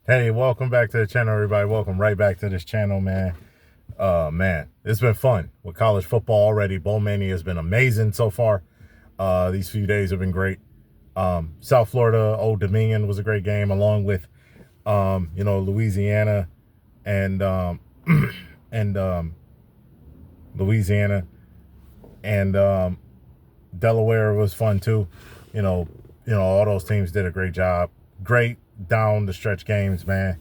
Hey, welcome back to the channel, everybody. Welcome right back to this channel, man. Man, it's been fun with college football already. Bowl Mania has been amazing so far. These few days have been great. South Florida, Old Dominion was a great game, along with, Louisiana and and Louisiana and Delaware was fun too. You know, all those teams did a great job. Great down the stretch games, man.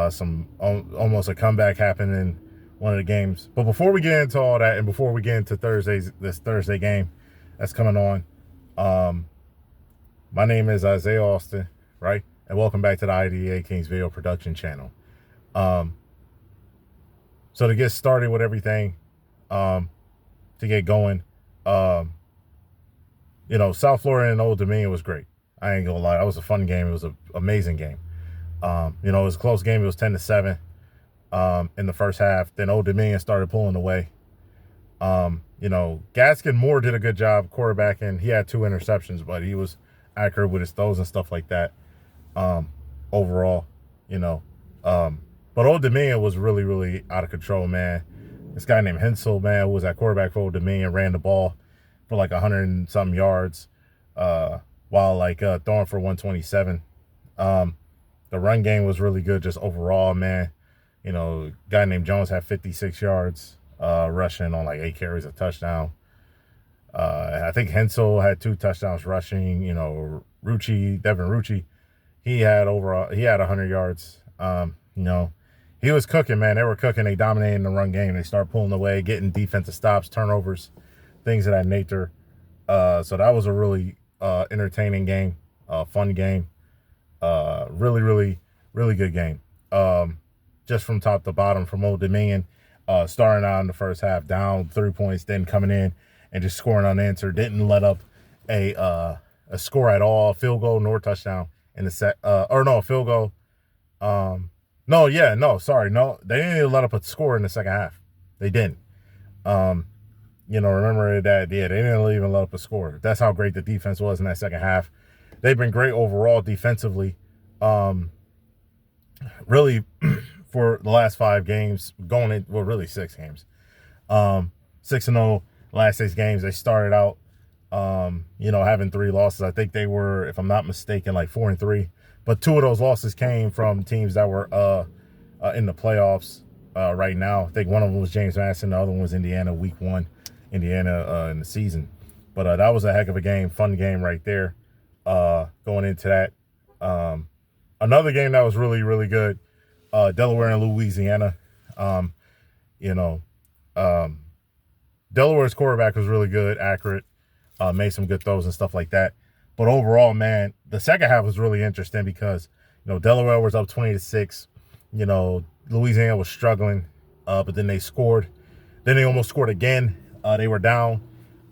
Some almost a comeback happened in one of the games. But before we get into all that, and before we get into this Thursday game that's coming on, um, my name is Isaiah Austin, right? And welcome back to the IDA Kings video production channel. Um, so to get started with everything, to get going, um, South Florida and Old Dominion was great. I ain't gonna lie, that was a fun game. It was an amazing game. It was a close game. It was 10-7 in the first half. Then Old Dominion started pulling away. Gaskin Moore did a good job quarterbacking. He had 2 interceptions, but he was accurate with his throws and stuff like that. Overall, you know, but Old Dominion was really, really out of control, man. This guy named Hensel, man, who was at quarterback for Old Dominion, ran the ball for like 100 and some yards, while throwing for 127. The run game was really good just overall, man. A guy named Jones had 56 yards rushing on like 8 carries, a touchdown. I think Hensel had 2 touchdowns rushing. Devin Rucci, he had 100 yards. He was cooking, man. They were cooking. They dominated in the run game. They started pulling away, getting defensive stops, turnovers, things of that nature. So that was a really entertaining game, fun game. Really, really, really good game. Just from top to bottom, from Old Dominion, starting out in the first half, down 3 points, then coming in and just scoring unanswered. Didn't let up a score at all, field goal nor touchdown in the set. Field goal. They didn't even let up a score in the second half. They didn't. Remember that? Yeah, they didn't even let up a score. That's how great the defense was in that second half. They've been great overall defensively. Really, for the last 5 games, really 6 games. 6-0 last 6 games. They started out, having 3 losses. I think they were, if I'm not mistaken, like 4-3. But 2 of those losses came from teams that were in the playoffs right now. I think one of them was James Madison. The other one was Indiana, week 1, Indiana in the season. But that was a heck of a game, fun game right there. Going into that. Another game that was really, really good, Delaware and Louisiana. Delaware's quarterback was really good, accurate, made some good throws and stuff like that. But overall, man, the second half was really interesting because, Delaware was up 20-6. Louisiana was struggling, but then they scored. Then they almost scored again. They were down.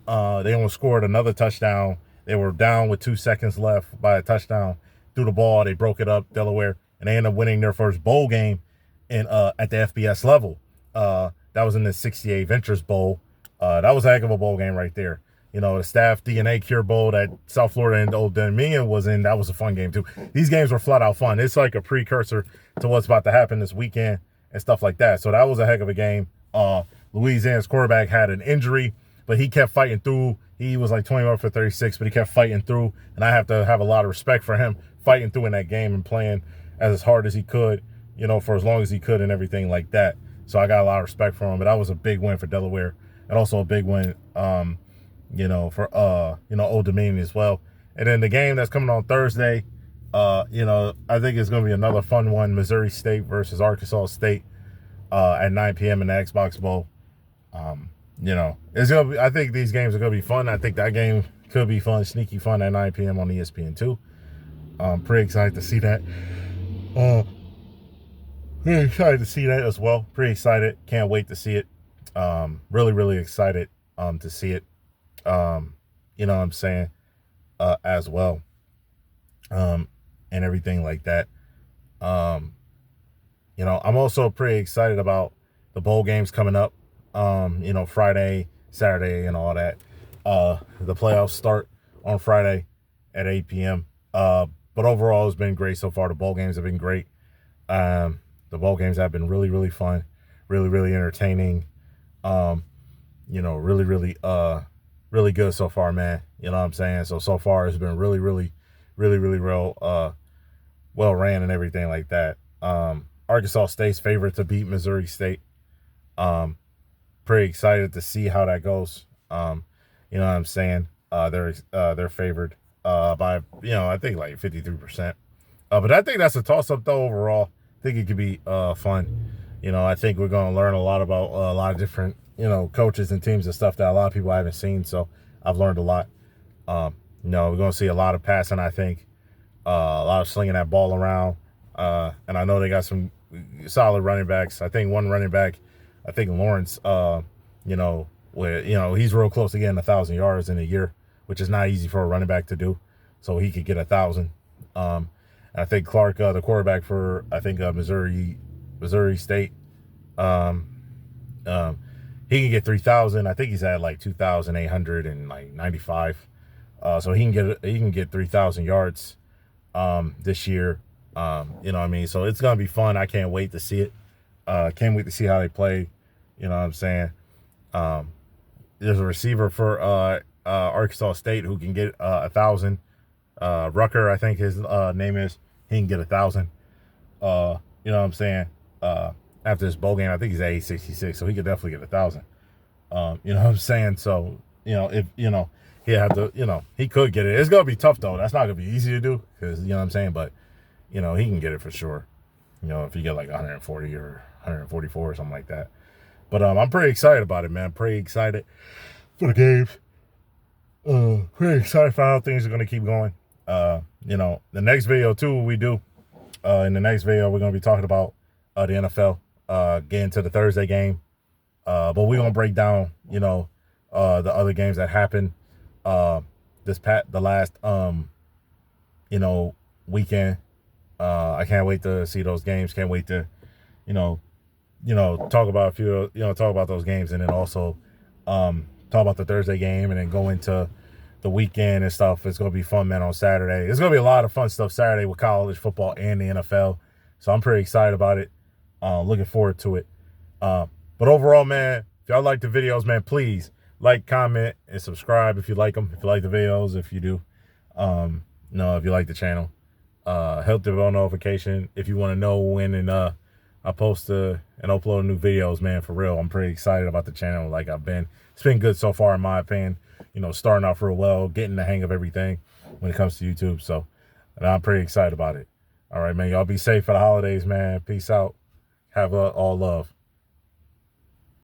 They almost scored another touchdown. They were down with 2 seconds left by a touchdown. Threw the ball. They broke it up, Delaware, and they ended up winning their first bowl game at the FBS level. That was in the 68 Ventures Bowl. That was a heck of a bowl game right there. The Staff DNA Cure Bowl that South Florida and Old Dominion was in, that was a fun game too. These games were flat out fun. It's like a precursor to what's about to happen this weekend and stuff like that. So that was a heck of a game. Louisiana's quarterback had an injury, but he kept fighting through. He was like 21 for 36, but he kept fighting through. And I have to have a lot of respect for him fighting through in that game and playing as hard as he could, for as long as he could and everything like that. So I got a lot of respect for him. But that was a big win for Delaware and also a big win, for Old Dominion as well. And then the game that's coming on Thursday, I think it's going to be another fun one, Missouri State versus Arkansas State at 9 p.m. in the Xbox Bowl. It's gonna be. I think these games are gonna be fun. I think that game could be fun, sneaky fun at 9 p.m. on ESPN2. Pretty excited to see that. Pretty excited to see that as well. Pretty excited. Can't wait to see it. Really, really excited to see it. You know what I'm saying? As well. And everything like that. I'm also pretty excited about the bowl games coming up. Friday, Saturday, and all that. The playoffs start on Friday at 8 p.m. But overall, it's been great so far. The bowl games have been great. The bowl games have been really, really fun, really, really entertaining. Really, really, really good so far, man. You know what I'm saying? So far it's been really, really, really, really well ran and everything like that. Arkansas State's favorite to beat Missouri State. Pretty excited to see how that goes. You know what I'm saying? They're favored by I think like 53%. But I think that's a toss up though overall. I think it could be fun. I think we're going to learn a lot about a lot of different coaches and teams and stuff that a lot of people haven't seen. So I've learned a lot. We're going to see a lot of passing. I think a lot of slinging that ball around. And I know they got some solid running backs. I think one running back, I think Lawrence, he's real close to getting 1,000 yards in a year, which is not easy for a running back to do. So he could get 1,000. And I think Clark, the quarterback for Missouri State, he can get 3,000. I think he's at like 2,895. So he can get 3,000 yards this year. You know what I mean? So it's gonna be fun. I can't wait to see it. Can't wait to see how they play. You know what I'm saying? There's a receiver for Arkansas State who can get 1,000. Rucker, I think his name is. He can get 1,000. You know what I'm saying? After this bowl game, I think he's at 866, so he could definitely get 1,000. You know what I'm saying? So if he had to, he could get it. It's gonna be tough though. That's not gonna be easy to do because you know what I'm saying. But he can get it for sure. If you get like 140 or 144 or something like that. But I'm pretty excited about it, man. Pretty excited for the games. Pretty excited for how things are gonna keep going. The next video too, we do. In the next video, we're gonna be talking about the NFL, getting to the Thursday game. But we're gonna break down, the other games that happened the last weekend. I can't wait to see those games. Can't wait to, talk about those games, and then also talk about the Thursday game, and then go into the weekend and stuff. It's gonna be fun, man. On Saturday, it's gonna be a lot of fun stuff Saturday with college football and the NFL. So I'm pretty excited about it. Looking forward to it. But overall, man, if y'all like the videos, man, please like, comment, and subscribe if you like them. If you like the videos, if you do, if you like the channel, hit the bell notification if you want to know when I post and upload new videos, man. For real, I'm pretty excited about the channel. Like it's been good so far in my opinion. Starting off real well, getting the hang of everything when it comes to YouTube. So, and I'm pretty excited about it. All right, man. Y'all be safe for the holidays, man. Peace out. Have all love.